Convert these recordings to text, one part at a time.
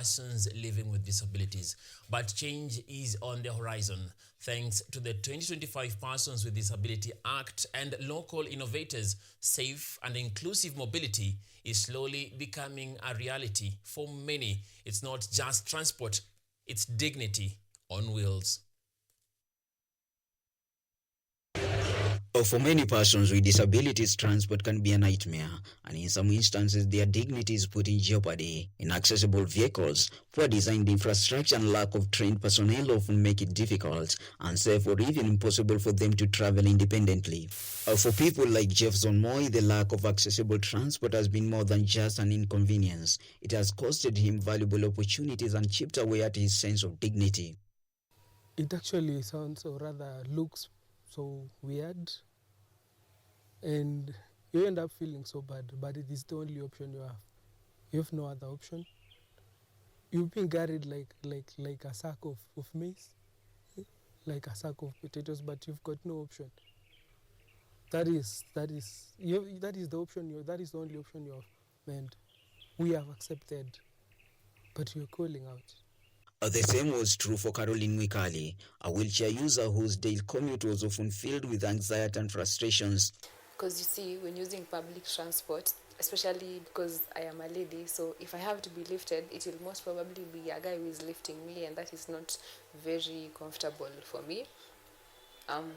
persons living with disabilities. But change is on the horizon thanks to the 2025 Persons with Disability Act and local innovators. Safe and inclusive mobility is slowly becoming a reality. For many, it's not just transport, it's dignity on wheels. For many persons with disabilities, transport can be a nightmare, and in some instances, their dignity is put in jeopardy. Inaccessible vehicles, poor designed infrastructure, and lack of trained personnel often make it difficult, unsafe, or even impossible for them to travel independently. For people like Jefferson Moy, the lack of accessible transport has been more than just an inconvenience. It has costed him valuable opportunities and chipped away at his sense of dignity. It actually sounds, or rather looks, so weird, and you end up feeling so bad, but it is the only option you have. You have no other option. You've been carried like a sack of maize, like a sack of potatoes, but you've got no option. That is the option. That is the only option you have, and we have accepted, but you're calling out. The same was true for Caroline Mwikali, a wheelchair user whose daily commute was often filled with anxiety and frustrations. Because you see, when using public transport, especially because I am a lady, so if I have to be lifted, it will most probably be a guy who is lifting me, and that is not very comfortable for me.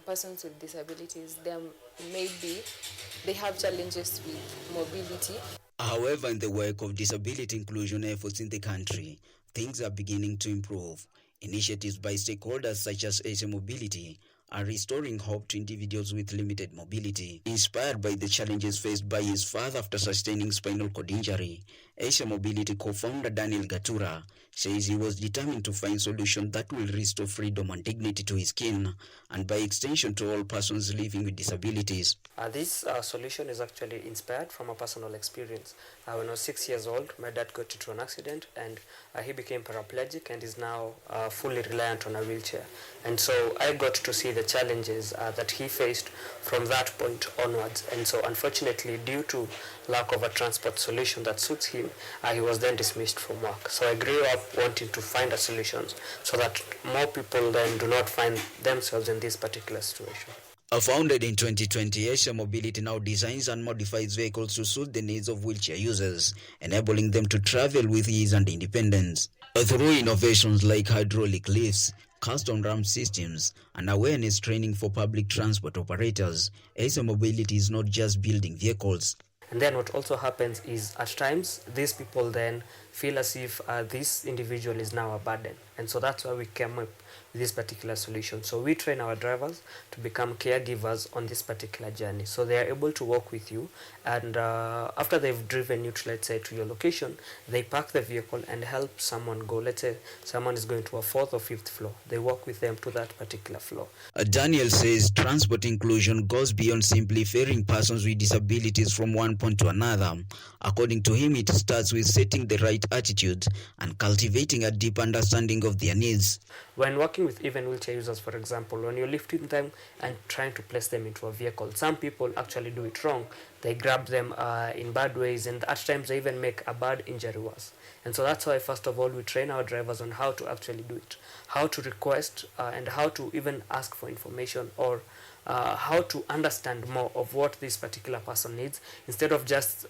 Persons with disabilities, they have challenges with mobility. However, in the work of disability inclusion efforts in the country, things are beginning to improve. Initiatives by stakeholders such as Asia Mobility are restoring hope to individuals with limited mobility. Inspired by the challenges faced by his father after sustaining spinal cord injury, Asia Mobility co-founder Daniel Gatura says he was determined to find solutions that will restore freedom and dignity to his kin, and by extension to all persons living with disabilities. This solution is actually inspired from a personal experience. When I was 6 years old, my dad got into an accident, and he became paraplegic and is now fully reliant on a wheelchair. And so I got to see the challenges that he faced from that point onwards. And so unfortunately, due to lack of a transport solution that suits him, he was then dismissed from work. So I grew up wanting to find a solution so that more people then do not find themselves in this particular situation. Founded in 2020, Asia Mobility now designs and modifies vehicles to suit the needs of wheelchair users, enabling them to travel with ease and independence. Through innovations like hydraulic lifts, custom ramp systems, and awareness training for public transport operators, Asia Mobility is not just building vehicles. And then what also happens is, at times, these people then feel as if this individual is now a burden. And so that's why we came up with this particular solution. So we train our drivers to become caregivers on this particular journey. So they are able to walk with you, and after they've driven you to, let's say, to your location, they park the vehicle and help someone go. Let's say someone is going to a 4th or 5th floor. They walk with them to that particular floor. Daniel says transport inclusion goes beyond simply ferrying persons with disabilities from one point to another. According to him, it starts with setting the right attitude and cultivating a deep understanding of their needs. When working with even wheelchair users, for example, when you're lifting them and trying to place them into a vehicle, some people actually do it wrong. They grab them in bad ways, and at times they even make a bad injury worse. And so that's why, first of all, we train our drivers on how to actually do it, how to request and how to even ask for information, or how to understand more of what this particular person needs, instead of just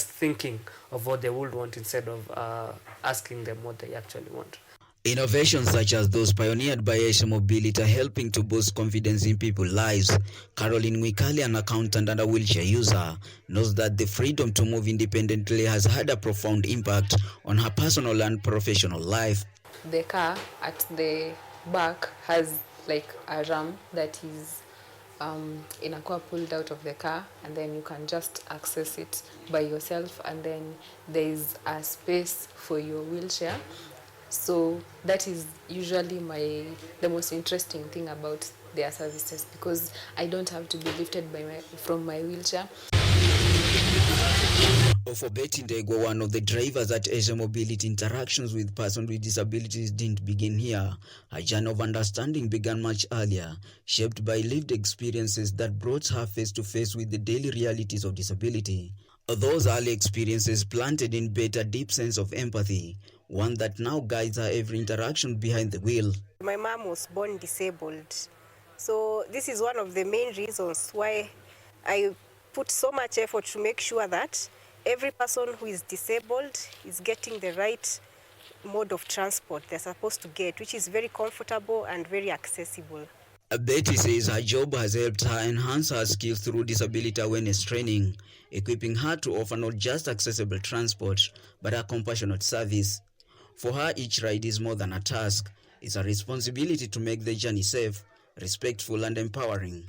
thinking of what they would want, instead of asking them what they actually want. Innovations such as those pioneered by Asia Mobility are helping to boost confidence in people's lives. Caroline Mwikali, an accountant and a wheelchair user, knows that the freedom to move independently has had a profound impact on her personal and professional life. The car at the back has like a ramp that is in a car pulled out of the car, and then you can just access it by yourself, and then there is a space for your wheelchair. So that is usually the most interesting thing about their services, because I don't have to be lifted from my wheelchair. For Betty Ndegwa, one of the drivers at Asia Mobility, interactions with persons with disabilities didn't begin here. Her journey of understanding began much earlier, shaped by lived experiences that brought her face to face with the daily realities of disability. Those early experiences planted in Betty a deep sense of empathy. one that now guides her every interaction behind the wheel. My mom was born disabled, so this is one of the main reasons why I put so much effort to make sure that every person who is disabled is getting the right mode of transport they're supposed to get, which is very comfortable and very accessible. Betty says her job has helped her enhance her skills through disability awareness training, equipping her to offer not just accessible transport, but a compassionate service. For her, each ride is more than a task. It's a responsibility to make the journey safe, respectful, and empowering.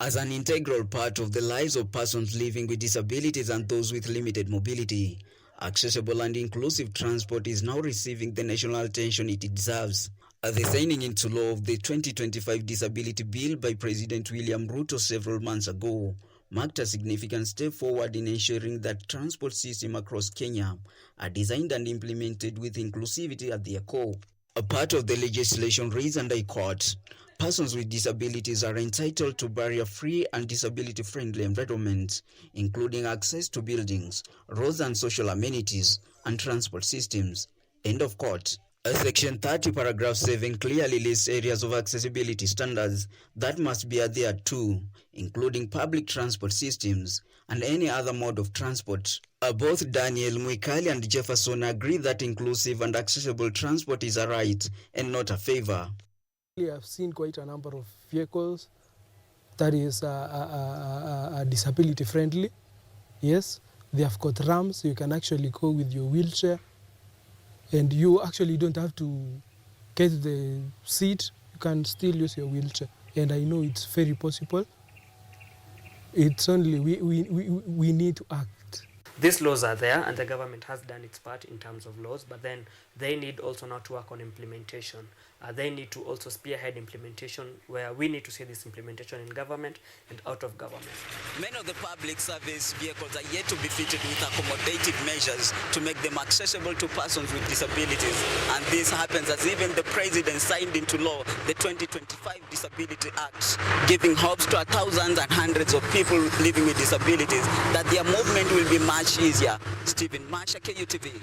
As an integral part of the lives of persons living with disabilities and those with limited mobility, accessible and inclusive transport is now receiving the national attention it deserves. The signing into law of the 2025 Disability Bill by President William Ruto several months ago marked a significant step forward in ensuring that transport systems across Kenya are designed and implemented with inclusivity at their core. A part of the legislation reads, and I quote, "Persons with disabilities are entitled to barrier-free and disability-friendly environments, including access to buildings, roads and social amenities, and transport systems." End of quote. Section 30, paragraph 7 clearly lists areas of accessibility standards that must be adhered to, including public transport systems and any other mode of transport. Both Daniel Mwikali and Jefferson agree that inclusive and accessible transport is a right and not a favor. I've seen quite a number of vehicles that is disability friendly. Yes, they have got ramps. You can actually go with your wheelchair, and you actually don't have to get the seat. You can still use your wheelchair, and I know it's very possible. It's only we need to act. These laws are there and the government has done its part in terms of laws, but then they need also now to work on implementation. They need to also spearhead implementation, where we need to see this implementation in government and out of government. Many of the public service vehicles are yet to be fitted with accommodative measures to make them accessible to persons with disabilities. And this happens as even the president signed into law the 2025 Disability Act, giving hopes to thousands and hundreds of people living with disabilities that their movement will be much easier. Stephen Masha, KUTV.